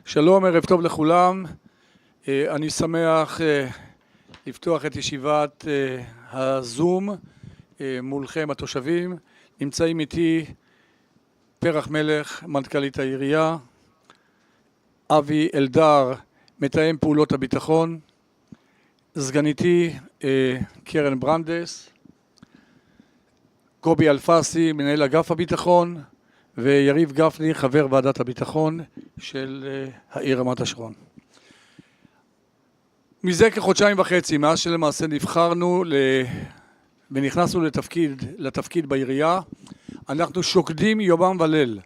שלום, ערב טוב לכולם. אני שמח לפתוח את ישיבת הזום מולכם התושבים. נמצאים איתי פרח מלך, מנכ"לית העירייה, אבי אלדר, מתאם פעולות הביטחון, סגניתי קרן ברנדס, קובי אלפסי, מנהל אגף הביטחון, ויריב גפני, חבר ועדת הביטחון של העיר רמת השרון. מזה כחודשיים וחצי, מאז שלמעשה נבחרנו ונכנסנו לתפקיד בעירייה, אנחנו שוקדים יומם וליל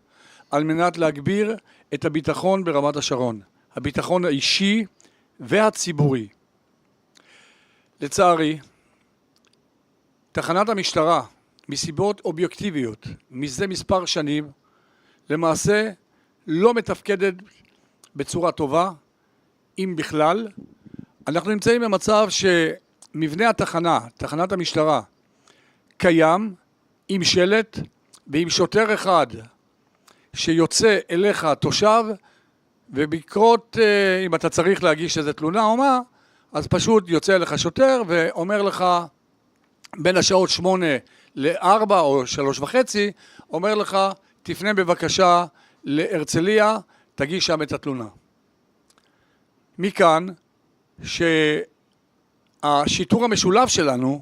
על מנת להגביר את הביטחון ברמת השרון, הביטחון האישי והציבורי. לצערי, תחנת המשטרה, מסיבות אובייקטיביות, מזה מספר שנים, למעשה לא מתפקדת בצורה טובה, אם בכלל. אנחנו נמצאים במצב שמבנה תחנת המשטרה, קיים עם שלט ועם שוטר אחד שיוצא אליך תושב, ובקרות, אם אתה צריך להגיש איזו תלונה או מה, אז פשוט יוצא אליך שוטר ואומר לך בין השעות 8 ל-4 או 3:30, אומר לך, תפנה בבקשה להרצליה, תגיש שם את התלונה. מכאן שהשיטור המשולב שלנו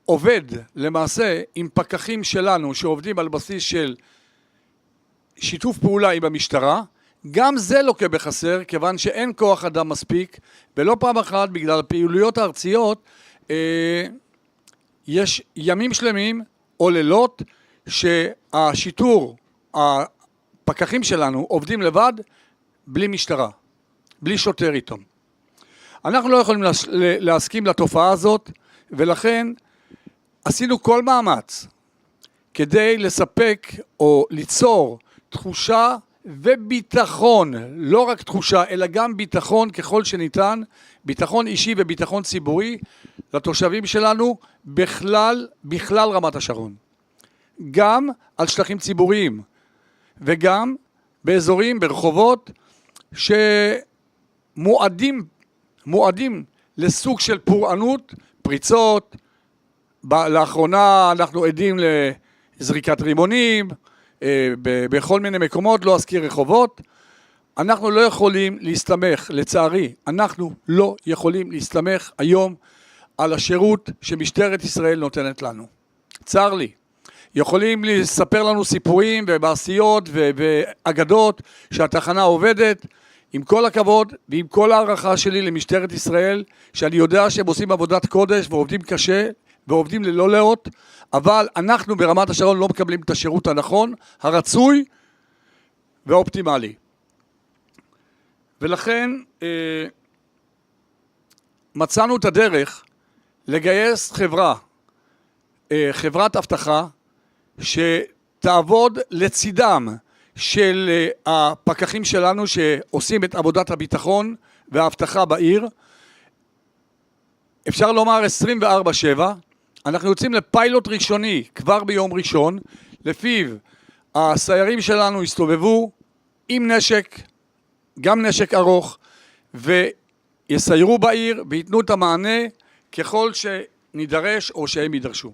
עובד למעשה עם פקחים שלנו שעובדים על בסיס של שיתוף פעולה עם המשטרה, גם זה לוקה בחסר כיוון שאין כוח אדם מספיק, ולא פעם אחת בגלל הפעילויות הארציות יש ימים שלמים או לילות שהשיטור, הפקחים שלנו עובדים לבד בלי משטרה, בלי שוטר איתם. אנחנו לא יכולים להסכים לתופעה הזאת, ולכן עשינו כל מאמץ כדי לספק או ליצור תחושה וביטחון, לא רק תחושה אלא גם ביטחון ככל שניתן, ביטחון אישי וביטחון ציבורי לתושבים שלנו בכלל רמת השרון. גם על שטחים ציבוריים וגם באזורים, ברחובות שמועדים לסוג של פורענות, פריצות. לאחרונה אנחנו עדים לזריקת רימונים, בכל מיני מקומות, לא אזכיר רחובות. אנחנו לא יכולים להסתמך, לצערי, אנחנו לא יכולים להסתמך היום על השירות שמשטרת ישראל נותנת לנו. צר לי. יכולים לספר לנו סיפורים ומעשיות ואגדות שהתחנה עובדת. עם כל הכבוד ועם כל הערכה שלי למשטרת ישראל, שאני יודע שהם עושים עבודת קודש ועובדים קשה ועובדים ללא לאות, אבל אנחנו ברמת השרון לא מקבלים את השירות הנכון, הרצוי והאופטימלי. ולכן מצאנו את הדרך לגייס חברת אבטחה שתעבוד לצידם של הפקחים שלנו שעושים את עבודת הביטחון והאבטחה בעיר. אפשר לומר 24/7. אנחנו יוצאים לפיילוט ראשוני כבר ביום ראשון, לפיו הסיירים שלנו יסתובבו עם נשק, גם נשק ארוך, ויסיירו בעיר ויתנו את המענה ככל שנידרש או שהם יידרשו.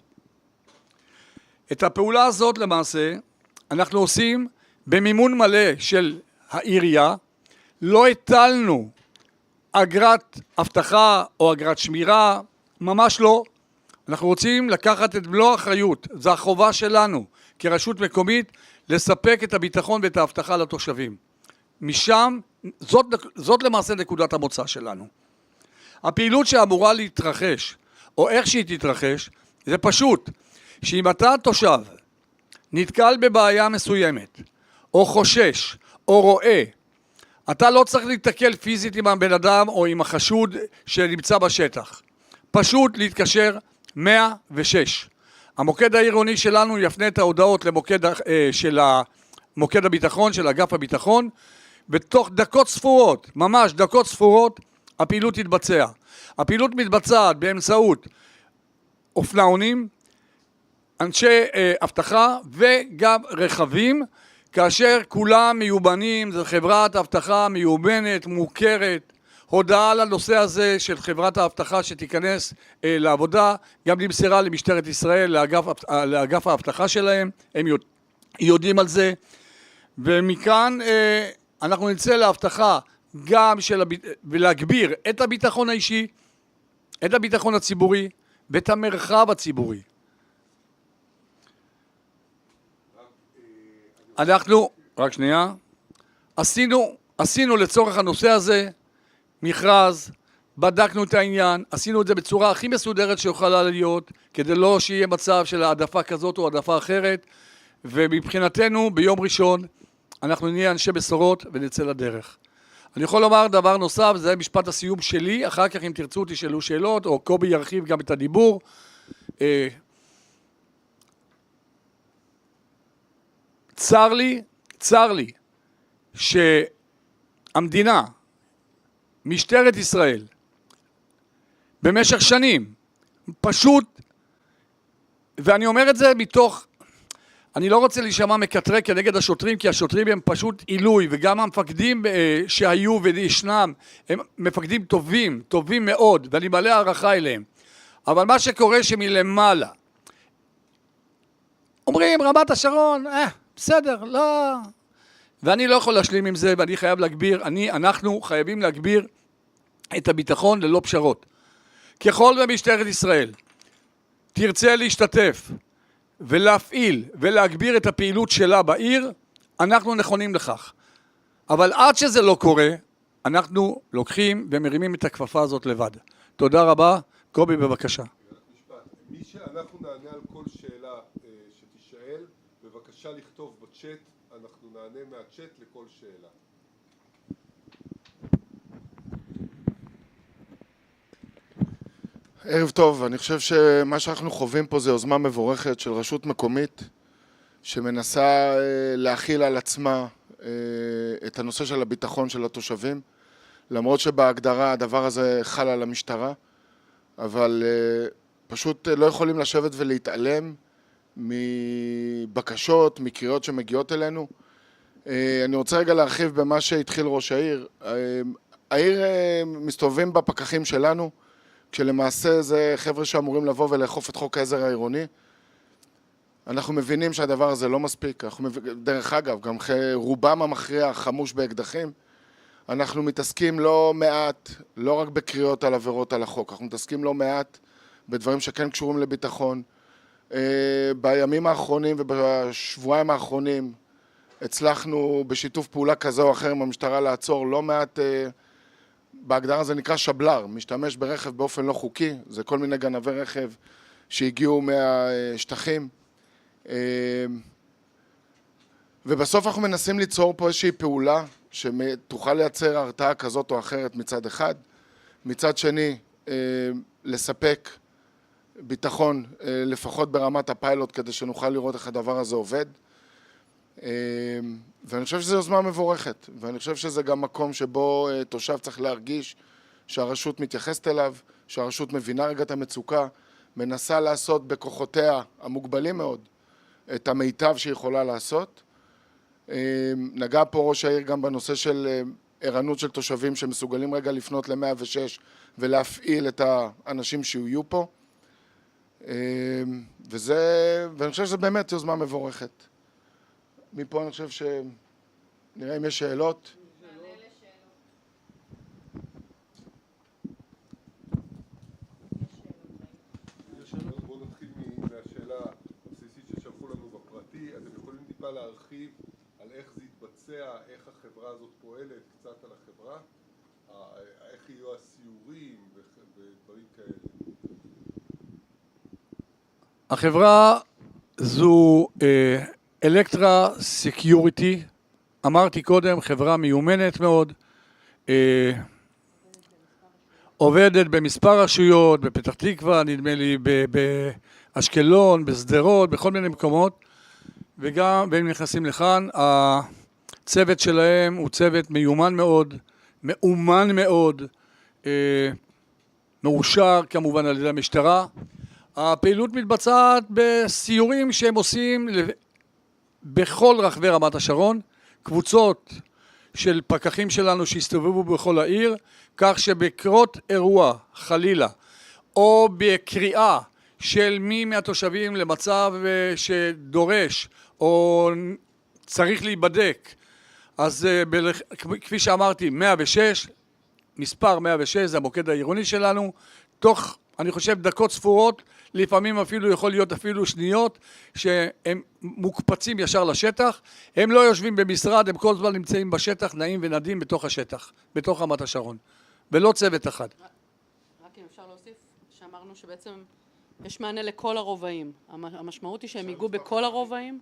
את הפעולה הזאת למעשה אנחנו עושים במימון מלא של העירייה. לא הטלנו אגרת אבטחה או אגרת שמירה, ממש לא. אנחנו רוצים לקחת את מלוא האחריות, זו החובה שלנו כרשות מקומית לספק את הביטחון ואת האבטחה לתושבים. משם, זאת למעשה נקודת המוצא שלנו. הפעילות שאמורה להתרחש, או איך שהיא תתרחש, זה פשוט, שאם אתה תושב נתקל בבעיה מסוימת, או חושש, או רואה, אתה לא צריך להתקל פיזית עם הבן אדם או עם החשוד שנמצא בשטח. פשוט להתקשר 106. המוקד העירוני שלנו יפנה את ההודעות למוקד של מוקד הביטחון, של אגף הביטחון, בתוך דקות ספורות, ממש דקות ספורות, הפעילות תתבצע. הפעילות מתבצעת באמצעות אופנוענים, אנשי אבטחה וגם רכבים, כאשר כולם מיובנים, זו חברת אבטחה מיובנת, מוכרת, הודעה על הנושא הזה של חברת האבטחה שתיכנס לעבודה, גם נמסרה למשטרת ישראל, לאגף האבטחה שלהם, הם יודעים על זה, ומכאן אנחנו נצא להבטחה גם ולהגביר את הביטחון האישי, את הביטחון הציבורי ואת המרחב הציבורי. אנחנו, רק שנייה, עשינו לצורך הנושא הזה מכרז, בדקנו את העניין, עשינו את זה בצורה הכי מסודרת שיכולה להיות, כדי לא שיהיה מצב של העדפה כזאת או העדפה אחרת, ומבחינתנו ביום ראשון אנחנו נהיה אנשי בשורות ונצא לדרך. אני יכול לומר דבר נוסף, זה משפט הסיום שלי, אחר כך אם תרצו תשאלו שאלות, או קובי ירחיב גם את הדיבור. צר לי שהמדינה, משטרת ישראל, במשך שנים, פשוט, ואני אומר את זה מתוך, אני לא רוצה להישמע מקטרג כנגד השוטרים, כי השוטרים הם פשוט עילוי, וגם המפקדים שהיו וישנם, הם מפקדים טובים מאוד, ואני מלא הערכה אליהם. אבל מה שקורה שמלמעלה, אומרים רמת השרון, בסדר, לא. ואני לא יכול להשלים עם זה, ואני חייב להגביר, אנחנו חייבים להגביר את הביטחון ללא פשרות. ככל במשטרת ישראל תרצה להשתתף ולהפעיל ולהגביר את הפעילות שלה בעיר, אנחנו נכונים לכך. אבל עד שזה לא קורה, אנחנו לוקחים ומרימים את הכפפה הזאת לבד. תודה רבה. קובי, בבקשה. מי שאנחנו נענה על כל שאלה שתשאל, בבקשה לכתוב בצ'אט, אנחנו נענה מהצ'אט לכל שאלה. ערב טוב, אני חושב שמה שאנחנו חווים פה זה יוזמה מבורכת של רשות מקומית שמנסה להכיל על עצמה את הנושא של הביטחון של התושבים, למרות שבהגדרה הדבר הזה חל על המשטרה, אבל פשוט לא יכולים לשבת ולהתעלם מבקשות, מקריאות שמגיעות אלינו. אני רוצה רגע להרחיב במה שהתחיל ראש העיר. העיר מסתובבים בפקחים שלנו, כשלמעשה זה חבר'ה שאמורים לבוא ולאכוף את חוק העזר העירוני. אנחנו מבינים שהדבר הזה לא מספיק. דרך אגב, גם רובם המכריע חמוש באקדחים. אנחנו מתעסקים לא מעט, לא רק בקריאות על עבירות על החוק, אנחנו מתעסקים לא מעט בדברים שכן קשורים לביטחון. בימים האחרונים ובשבועיים האחרונים הצלחנו בשיתוף פעולה כזה או אחר עם המשטרה לעצור לא מעט, בהגדרה זה נקרא שבלר, משתמש ברכב באופן לא חוקי, זה כל מיני גנבי רכב שהגיעו מהשטחים. ובסוף אנחנו מנסים ליצור פה איזושהי פעולה שתוכל לייצר הרתעה כזאת או אחרת מצד אחד, מצד שני לספק ביטחון לפחות ברמת הפיילוט כדי שנוכל לראות איך הדבר הזה עובד. ואני חושב שזו יוזמה מבורכת, ואני חושב שזה גם מקום שבו תושב צריך להרגיש שהרשות מתייחסת אליו, שהרשות מבינה רגע את המצוקה, מנסה לעשות בכוחותיה המוגבלים מאוד את המיטב שהיא יכולה לעשות. נגע פה ראש העיר גם בנושא של ערנות של תושבים שמסוגלים רגע לפנות ל-106 ולהפעיל את האנשים שיהיו פה. ואני חושב שזה באמת יוזמה מבורכת. מפה אני חושב שנראה אם יש שאלות. בואו נתחיל מהשאלה הבסיסית ששלחו לנו בפרטי. אתם יכולים טיפה להרחיב על איך זה יתבצע, איך החברה הזאת פועלת, קצת על החברה, איך יהיו הסיורים ודברים כאלה. החברה זו אלקטרה סקיוריטי, אמרתי קודם, חברה מיומנת מאוד, עובדת במספר רשויות, בפתח תקווה, נדמה לי, באשקלון, בשדרות, בכל מיני מקומות, וגם והם נכנסים לכאן, הצוות שלהם הוא צוות מיומן מאוד, מאומן מאוד, מאושר כמובן על ידי המשטרה. הפעילות מתבצעת בסיורים שהם עושים בכל רחבי רמת השרון, קבוצות של פקחים שלנו שהסתובבו בכל העיר, כך שבקרות אירוע, חלילה, או בקריאה של מי מהתושבים למצב שדורש או צריך להיבדק, אז כפי שאמרתי, 106, מספר 106 זה המוקד העירוני שלנו, תוך, אני חושב, דקות ספורות, לפעמים אפילו יכול להיות אפילו שניות, שהם מוקפצים ישר לשטח, הם לא יושבים במשרד, הם כל הזמן נמצאים בשטח, נעים ונדים בתוך השטח, בתוך רמת השרון, ולא צוות אחד. רק אם אפשר להוסיף, שאמרנו שבעצם יש מענה לכל הרובעים. המשמעות היא שהם ייגעו בכל הרובעים,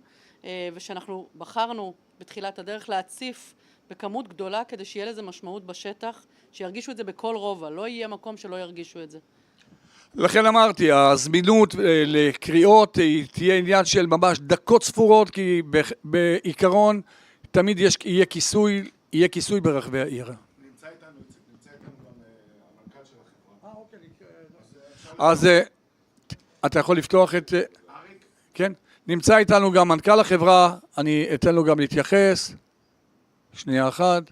ושאנחנו בחרנו בתחילת הדרך להציף בכמות גדולה כדי שיהיה לזה משמעות בשטח, שירגישו את זה בכל רובע, לא יהיה מקום שלא ירגישו את זה. לכן אמרתי, הזמינות לקריאות תהיה עניין של ממש דקות ספורות, כי בעיקרון תמיד יהיה כיסוי ברחבי העיר. נמצא איתנו גם המנכ"ל של החברה. אוקיי. אז אתה יכול לפתוח את... אריק? כן. נמצא איתנו גם מנכ"ל החברה, אני אתן לו גם להתייחס. שנייה אחת.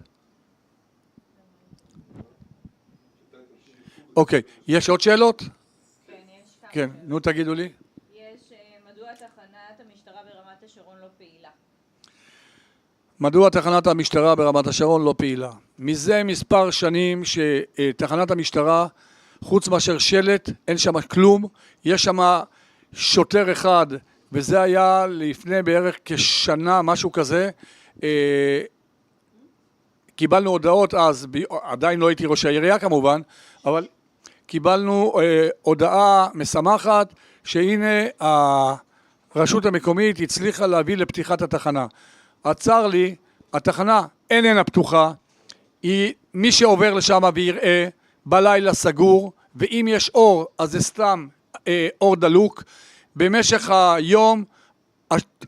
אוקיי, יש עוד שאלות? כן, יש כמה. כן, נו תגידו לי. יש, מדוע תחנת המשטרה ברמת השרון לא פעילה? מדוע תחנת המשטרה ברמת השרון לא פעילה? מזה מספר שנים שתחנת המשטרה, חוץ מאשר שלט, אין שם כלום, יש שם שוטר אחד, וזה היה לפני בערך כשנה, משהו כזה. קיבלנו הודעות אז, עדיין לא הייתי ראש העירייה כמובן, אבל קיבלנו הודעה משמחת שהנה הרשות המקומית הצליחה להביא לפתיחת התחנה. הצר לי, התחנה איננה פתוחה, מי שעובר לשם ויראה בלילה סגור, ואם יש אור אז זה סתם אור דלוק. במשך היום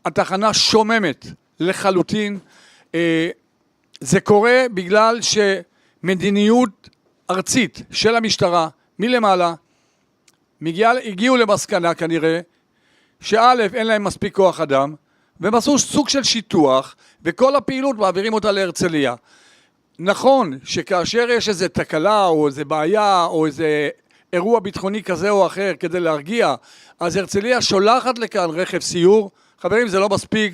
התחנה שוממת לחלוטין. זה קורה בגלל שמדיניות ארצית של המשטרה מלמעלה הגיעו למסקנה כנראה שא' אין להם מספיק כוח אדם, והם עשו סוג של שיטוח, וכל הפעילות מעבירים אותה להרצליה. נכון שכאשר יש איזו תקלה או איזו בעיה או איזו אירוע ביטחוני כזה או אחר כדי להרגיע, אז הרצליה שולחת לכאן רכב סיור. חברים, זה לא מספיק.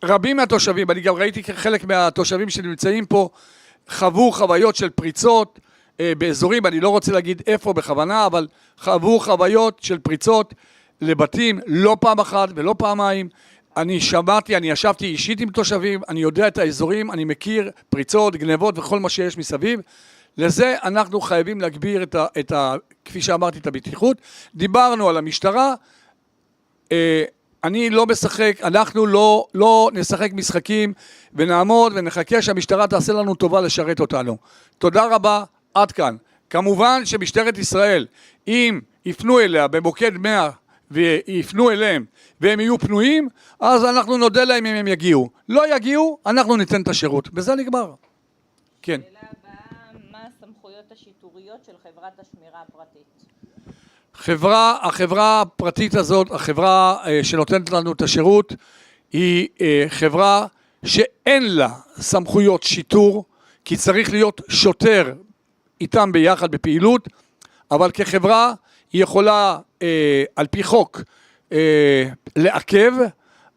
רבים מהתושבים, אני גם ראיתי חלק מהתושבים שנמצאים פה, חוו חוויות של פריצות באזורים, אני לא רוצה להגיד איפה בכוונה, אבל חוו חוויות של פריצות לבתים, לא פעם אחת ולא פעמיים. אני שמעתי, אני ישבתי אישית עם תושבים, אני יודע את האזורים, אני מכיר פריצות, גנבות וכל מה שיש מסביב. לזה אנחנו חייבים להגביר כפי שאמרתי, את הבטיחות. דיברנו על המשטרה, אני לא משחק, אנחנו לא נשחק משחקים ונעמוד ונחכה שהמשטרה תעשה לנו טובה לשרת אותנו. תודה רבה, עד כאן. כמובן שמשטרת ישראל, אם יפנו אליה במוקד 100 ויפנו אליהם והם יהיו פנויים, אז אנחנו נודה להם אם הם יגיעו. לא יגיעו, אנחנו ניתן את השירות. בזה נגמר. כן. שאלה הבאה, מה הסמכויות השיטוריות של חברת השמירה הפרטית? החברה הפרטית הזאת, החברה שנותנת לנו את השירות, היא חברה שאין לה סמכויות שיטור, כי צריך להיות שוטר איתם ביחד בפעילות, אבל כחברה היא יכולה על פי חוק לעכב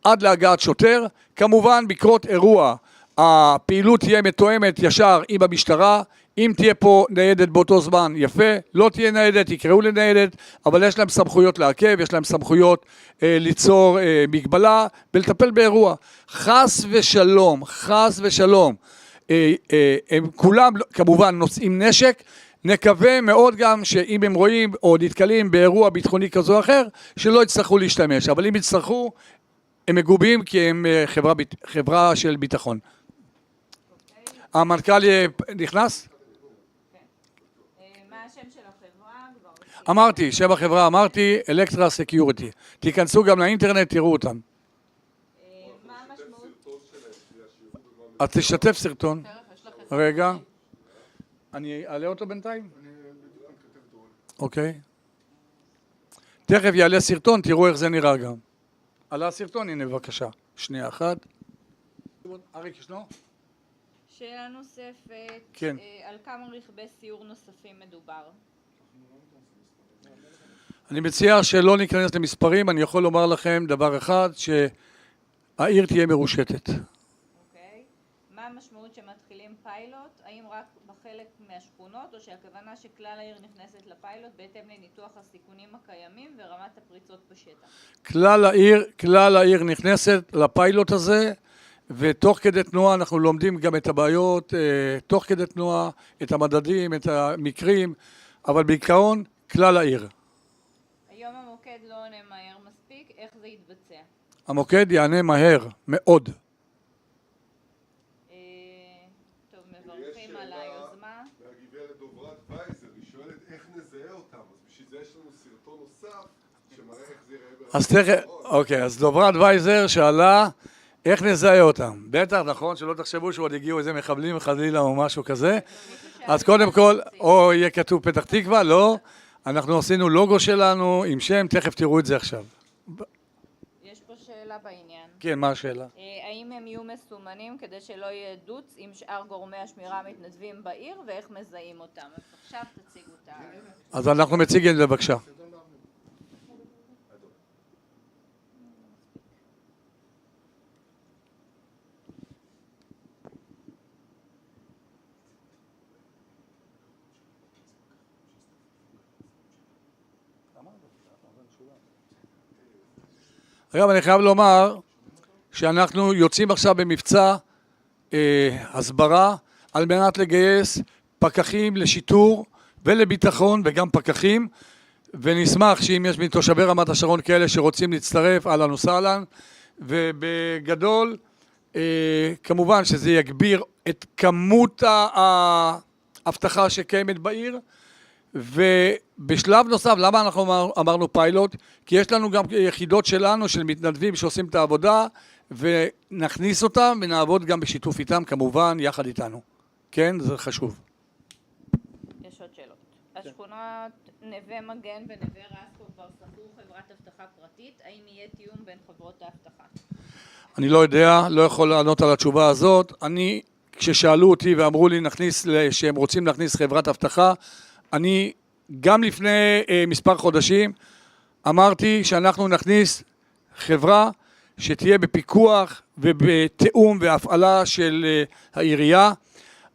עד להגעת שוטר. כמובן בקרות אירוע הפעילות תהיה מתואמת ישר עם המשטרה. אם תהיה פה ניידת באותו זמן, יפה, לא תהיה ניידת, יקראו לניידת, אבל יש להם סמכויות לעכב, יש להם סמכויות ליצור מגבלה ולטפל באירוע. חס ושלום, הם כולם כמובן נושאים נשק. נקווה מאוד גם שאם הם רואים או נתקלים באירוע ביטחוני כזה או אחר, שלא יצטרכו להשתמש, אבל אם יצטרכו, הם מגובים כי הם חברה של ביטחון. המנכ"ל נכנס? מה השם של החברה? אמרתי, שם החברה, אמרתי, אלקטרה סקיוריטי. תיכנסו גם לאינטרנט, תראו אותם. מה המשמעות? אז תשתף סרטון. רגע. אני אעלה אותו בינתיים? אוקיי. תכף יעלה סרטון, תראו איך זה נראה גם. עלה הסרטון, הנה בבקשה. שנייה אחת. אריק ישנו? שאלה נוספת, כן. על כמה רכבי סיור נוספים מדובר? אני מציע שלא ניכנס למספרים, אני יכול לומר לכם דבר אחד, שהעיר תהיה מרושתת. אוקיי. מה המשמעות שמתחילים פיילוט? האם רק בחלק מהשכונות, או שהכוונה שכלל העיר נכנסת לפיילוט בהתאם לניתוח הסיכונים הקיימים ורמת הפריצות בשטח? כלל העיר נכנסת לפיילוט הזה, ותוך כדי תנועה אנחנו לומדים גם את הבעיות, תוך כדי תנועה, את המדדים, את המקרים, אבל בעיקרון, כלל העיר. היום המוקד לא עונה מהר מספיק, איך זה יתבצע? המוקד יענה מהר, מאוד. טוב, מברכים על היוזמה. מהגברת דוברת וייזר, היא שואלת איך נזהה אותם, אז בשביל זה יש לנו סרטון נוסף שמראה איך זה ייראה. אז תכף, אוקיי, אז דוברת וייזר שאלה איך נזהה אותם. בטח, נכון, שלא תחשבו שעוד הגיעו איזה מחבלים חלילה או משהו כזה. אז קודם כל, או יהיה כתוב פתח תקווה, לא. אנחנו עשינו לוגו שלנו עם שם, תכף תראו את זה עכשיו. יש פה שאלה בעניין. כן, מה השאלה? האם הם יהיו מסומנים כדי שלא יהיה דוץ עם שאר גורמי השמירה המתנדבים בעיר, ואיך מזהים אותם? אז עכשיו תציגו את ה... אז אנחנו מציגים את זה בבקשה. אגב, אני חייב לומר שאנחנו יוצאים עכשיו במבצע הסברה על מנת לגייס פקחים לשיטור ולביטחון וגם פקחים, ונשמח שאם יש מתושבי רמת השרון כאלה שרוצים להצטרף, אהלן וסהלן, ובגדול כמובן שזה יגביר את כמות האבטחה שקיימת בעיר. ובשלב נוסף, למה אנחנו אמרנו פיילוט? כי יש לנו גם יחידות שלנו של מתנדבים שעושים את העבודה, ונכניס אותם ונעבוד גם בשיתוף איתם, כמובן, יחד איתנו. כן, זה חשוב. יש עוד שאלות. השכונות נווה מגן ונווה רסקו כבר שכרו חברת אבטחה פרטית, האם יהיה תיאום בין חברות האבטחה? אני לא יודע, לא יכול לענות על התשובה הזאת. אני, כששאלו אותי ואמרו לי שהם רוצים להכניס חברת אבטחה, אני גם לפני מספר חודשים אמרתי שאנחנו נכניס חברה שתהיה בפיקוח ובתיאום והפעלה של העירייה.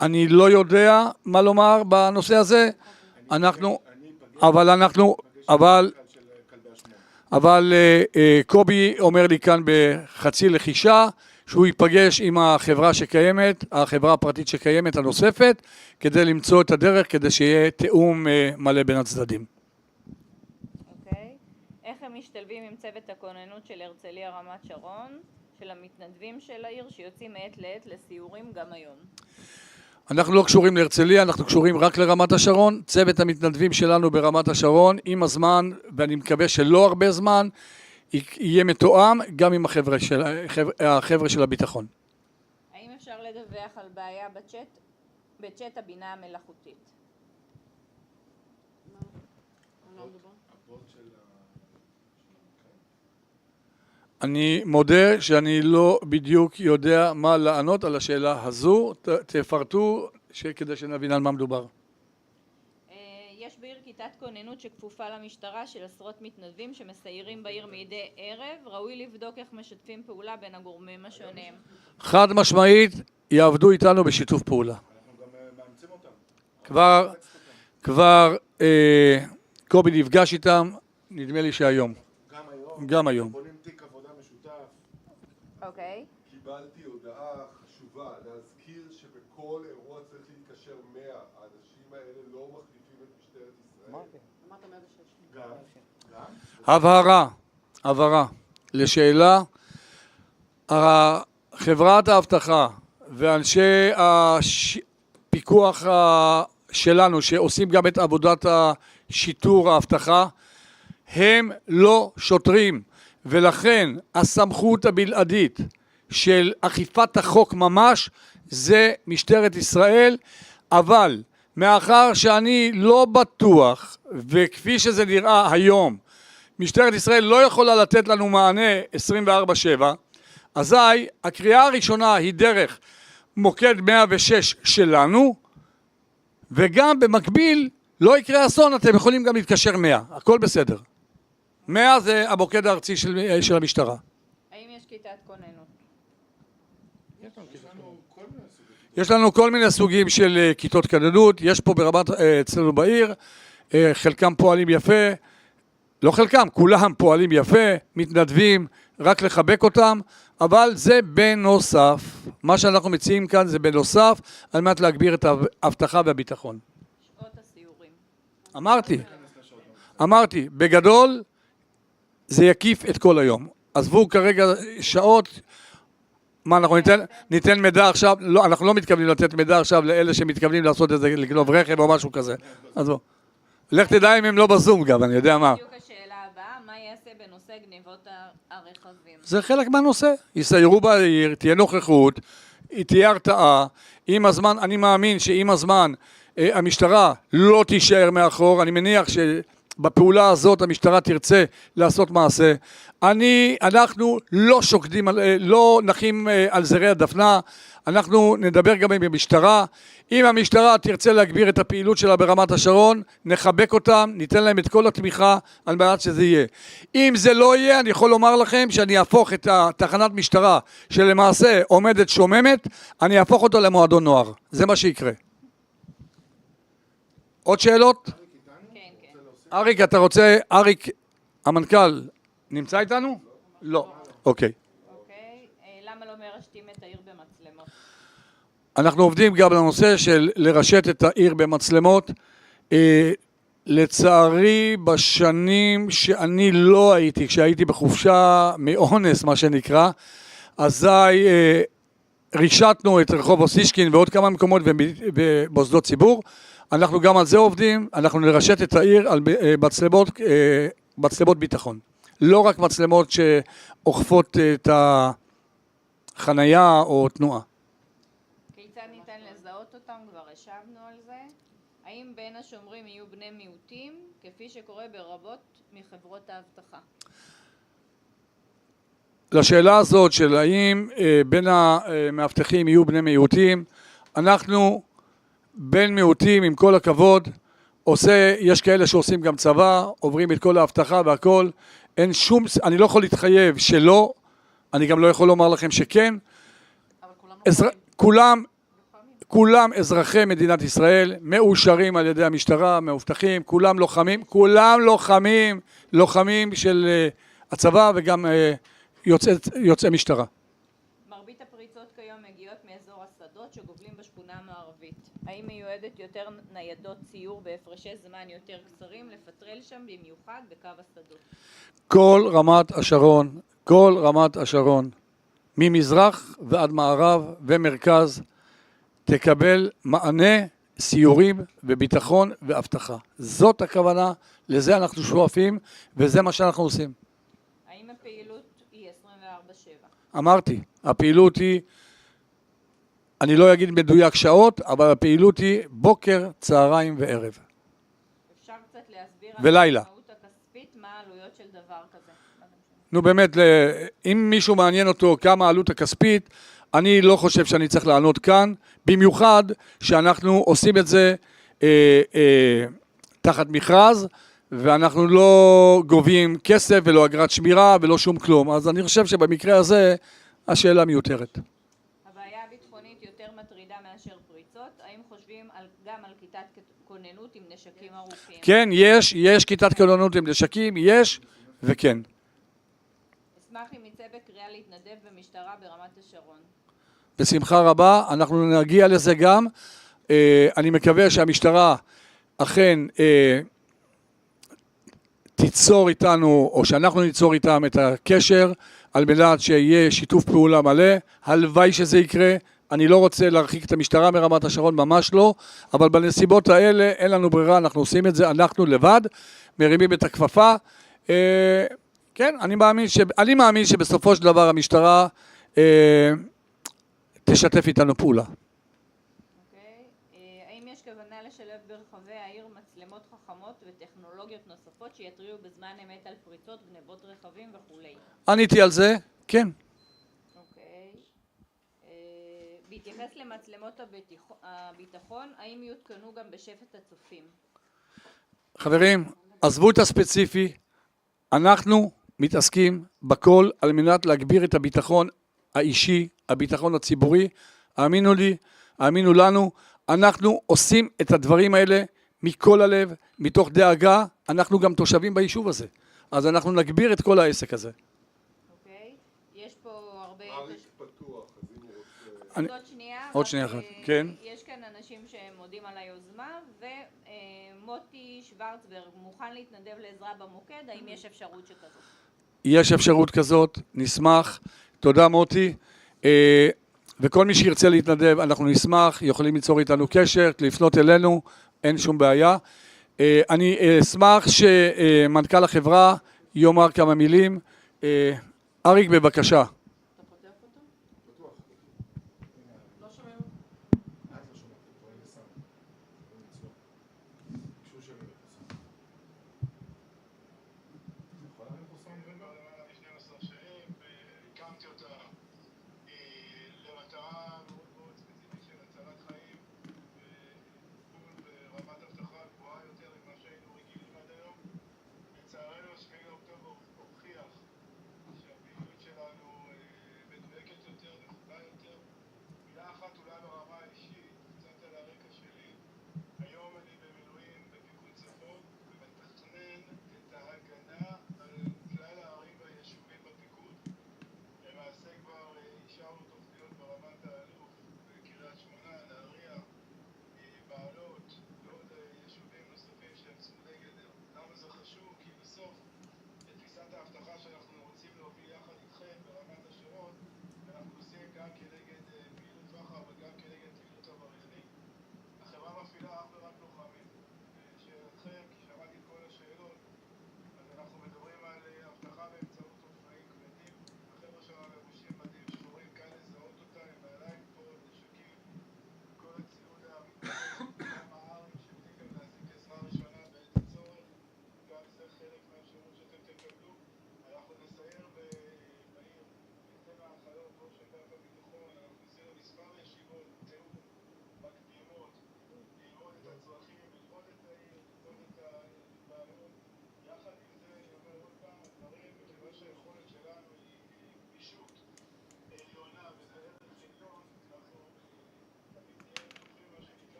אני לא יודע מה לומר בנושא הזה, אבל קובי אומר לי כאן בחצי לחישה שהוא ייפגש עם החברה שקיימת, החברה הפרטית שקיימת הנוספת, כדי למצוא את הדרך, כדי שיהיה תיאום מלא בין הצדדים. אוקיי. איך הם משתלבים עם צוות הכוננות של הרצליה רמת שרון, של המתנדבים של העיר, שיוצאים מעת לעת לסיורים גם היום? אנחנו לא קשורים להרצליה, אנחנו קשורים רק לרמת השרון. צוות המתנדבים שלנו ברמת השרון, עם הזמן, ואני מקווה שלא הרבה זמן, יהיה מתואם גם עם החבר'ה של הביטחון. האם אפשר לדווח על בעיה בצ'אט הבינה המלאכותית? אני מודה שאני לא בדיוק יודע מה לענות על השאלה הזו. תפרטו כדי שנבין על מה מדובר. יש בעיר כיתת כוננות שכפופה למשטרה של עשרות מתנדבים שמסיירים בעיר מדי ערב. ראוי לבדוק איך משתפים פעולה בין הגורמים השונים. חד משמעית, יעבדו איתנו בשיתוף פעולה. אנחנו גם מאמצים אותם. כבר קובי נפגש איתם, נדמה לי שהיום. גם היום. בונים תיק עבודה משותף. אוקיי. קיבלתי הודעה חשובה, להזכיר שבכל אירוע צריך להתקשר 100. האנשים האלה לא מחליפים את משטרת ישראל. אמרת 106. הבהרה לשאלה. חברת האבטחה ואנשי הפיקוח שלנו שעושים גם את עבודת השיטור האבטחה, הם לא שוטרים, ולכן הסמכות הבלעדית של אכיפת החוק ממש זה משטרת ישראל. אבל מאחר שאני לא בטוח, וכפי שזה נראה היום, משטרת ישראל לא יכולה לתת לנו מענה 24/7, אזי הקריאה הראשונה היא דרך מוקד 106 שלנו, וגם במקביל לא יקרה אסון, אתם יכולים גם להתקשר 100, הכל בסדר. 100 זה המוקד הארצי של המשטרה. האם יש כיתת כוננות? יש לנו כל מיני סוגים של כיתות כוננות, יש פה ברמת, אצלנו בעיר, חלקם פועלים יפה, לא חלקם, כולם פועלים יפה, מתנדבים, רק לחבק אותם, אבל זה בנוסף, מה שאנחנו מציעים כאן זה בנוסף, על מנת להגביר את האבטחה והביטחון. שעות הסיורים. אמרתי, בגדול זה יקיף את כל היום. עזבו כרגע שעות, מה אנחנו ניתן מידע עכשיו, לא, אנחנו לא מתכוונים לתת מידע עכשיו לאלה שמתכוונים לעשות את זה, לגנוב רכב או משהו כזה. אז בוא, לך תדע אם הם לא בזום גם, אני יודע מה. בדיוק השאלה הבאה, מה יעשה בנושא גניבות הרכבים? זה חלק מהנושא, יסיירו בעיר, תהיה נוכחות, תהיה הרתעה, עם הזמן, אני מאמין שעם הזמן המשטרה לא תישאר מאחור, אני מניח שבפעולה הזאת המשטרה תרצה לעשות מעשה, אנחנו לא שוקדים, לא נחים על זרי הדפנה, אנחנו נדבר גם עם המשטרה, אם המשטרה תרצה להגביר את הפעילות שלה ברמת השרון, נחבק אותם, ניתן להם את כל התמיכה על מנת שזה יהיה. אם זה לא יהיה, אני יכול לומר לכם שאני אהפוך את התחנת משטרה שלמעשה עומדת שוממת, אני אהפוך אותו למועדון נוער. זה מה שיקרה. עוד שאלות? כן, כן. אריק, אתה רוצה, אריק, המנכ"ל, נמצא איתנו? לא. אוקיי. אוקיי. למה לא מרשתים את העיר במצלמות? אנחנו עובדים גם לנושא של לרשת את העיר במצלמות. לצערי, בשנים שאני לא הייתי, כשהייתי בחופשה מאונס, מה שנקרא, אזי רישתנו את רחוב אוסישקין ועוד כמה מקומות במוסדות ציבור. אנחנו גם על זה עובדים, אנחנו נרשת את העיר על מצלמות ביטחון. לא רק מצלמות שאוכפות את החנייה או תנועה. כיצד ניתן לזהות אותם? כבר השבנו על זה. האם בין השומרים יהיו בני מיעוטים, כפי שקורה ברבות מחברות האבטחה? לשאלה הזאת של האם בין המאבטחים יהיו בני מיעוטים, אנחנו בין מיעוטים עם כל הכבוד, יש כאלה שעושים גם צבא, עוברים את כל האבטחה והכל, אין שום, אני לא יכול להתחייב שלא, אני גם לא יכול לומר לכם שכן, אבל כולם אזרחי מדינת ישראל, מאושרים על ידי המשטרה, מאובטחים, כולם לוחמים של הצבא וגם יוצאי משטרה. מרבית הפריצות כיום מגיעות מאזור השדות שגובלים בשכונה המערבית. האם מיועדת יותר ניידות ציור בהפרשי זמן יותר קצרים לפטרל שם במיוחד בקו השדות? כל רמת השרון, ממזרח ועד מערב ומרכז, תקבל מענה, סיורים וביטחון ואבטחה. זאת הכוונה, לזה אנחנו שואפים וזה מה שאנחנו עושים. האם הפעילות היא 24/7? אמרתי, הפעילות היא, אני לא אגיד מדויק שעות, אבל הפעילות היא בוקר, צהריים וערב. אפשר קצת להסביר ולילה. על המשמעות הכספית, מה העלויות של דבר כזה? נו באמת, אם מישהו מעניין אותו כמה העלות הכספית, אני לא חושב שאני צריך לענות כאן, במיוחד שאנחנו עושים את זה תחת מכרז, ואנחנו לא גובים כסף ולא אגרת שמירה ולא שום כלום. אז אני חושב שבמקרה הזה השאלה מיותרת. הבעיה הביטחונית יותר מטרידה מאשר פריצות. האם חושבים גם על כיתת כוננות עם נשקים ארוכים? כן, יש כיתת כוננות עם נשקים, יש וכן. אשמח אם יצא בקריאה להתנדב במשטרה ברמת השרון. בשמחה רבה, אנחנו נגיע לזה גם. אני מקווה שהמשטרה אכן תיצור איתנו, או שאנחנו ניצור איתם את הקשר, על מנת שיהיה שיתוף פעולה מלא. הלוואי שזה יקרה. אני לא רוצה להרחיק את המשטרה מרמת השרון, ממש לא, אבל בנסיבות האלה אין לנו ברירה, אנחנו עושים את זה, אנחנו לבד, מרימים את הכפפה. כן, אני מאמין שבסופו של דבר המשטרה תשתף איתנו פעולה. אוקיי. האם יש כוונה לשלב ברחבי העיר מצלמות חכמות וטכנולוגיות נוספות שיתריעו בזמן אמת על פריצות, גנבות רכבים וכו'? עניתי על זה, כן. אוקיי. בהתייחס למצלמות הביטחון, האם יותקנו גם בשבט הצופים? חברים, עזבו את הספציפי, אנחנו מתעסקים בכל על מנת להגביר את הביטחון האישי, הביטחון הציבורי. האמינו לי, האמינו לנו, אנחנו עושים את הדברים האלה מכל הלב, מתוך דאגה, אנחנו גם תושבים ביישוב הזה, אז אנחנו נגביר את כל העסק הזה. אוקיי, יש פה הרבה... אריק פתוח, אז אם הוא רוצה... עוד שנייה אחת, כן. יש כאן אנשים שמודים על היוזמה, ומוטי שוורצברג מוכן להתנדב לעזרה במוקד, האם יש אפשרות שכזאת? יש אפשרות כזאת, נשמח, תודה מוטי, וכל מי שירצה להתנדב אנחנו נשמח, יכולים ליצור איתנו קשר, לפנות אלינו, אין שום בעיה. אני אשמח שמנכ"ל החברה יאמר כמה מילים. אריק בבקשה.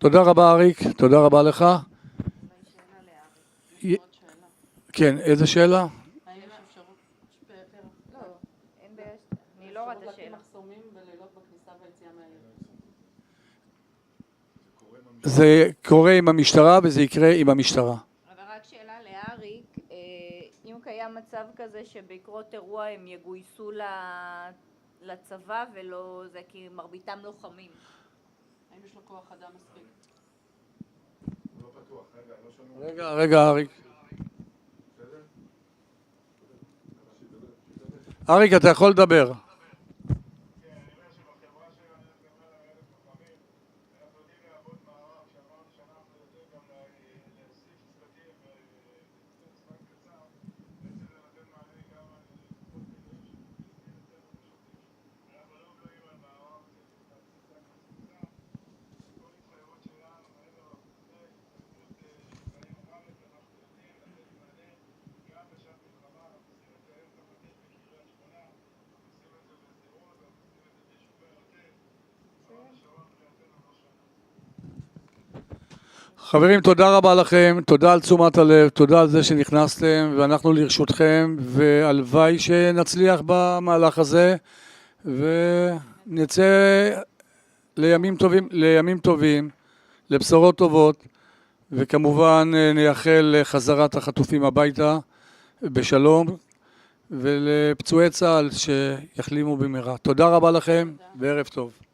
תודה רבה אריק, תודה רבה לך. כן, איזה שאלה? האם יש אפשרות? לא, אין בעיה, אני לא רואה את השאלה. מחסומים בלילות בכניסה והיציאה מהעיר. זה קורה עם המשטרה וזה יקרה עם המשטרה. אבל רק שאלה לאריק, אם קיים מצב כזה שבעקבות אירוע הם יגויסו לצבא ולא זה, כי מרביתם לוחמים. האם יש לו כוח אדם מספיק? רגע, אריק. אריק, אתה יכול לדבר. חברים, תודה רבה לכם, תודה על תשומת הלב, תודה על זה שנכנסתם, ואנחנו לרשותכם, והלוואי שנצליח במהלך הזה, ונצא לימים טובים, לבשורות טובות, וכמובן נייחל לחזרת החטופים הביתה בשלום, ולפצועי צה"ל שיחלימו במהרה. תודה רבה לכם, וערב טוב.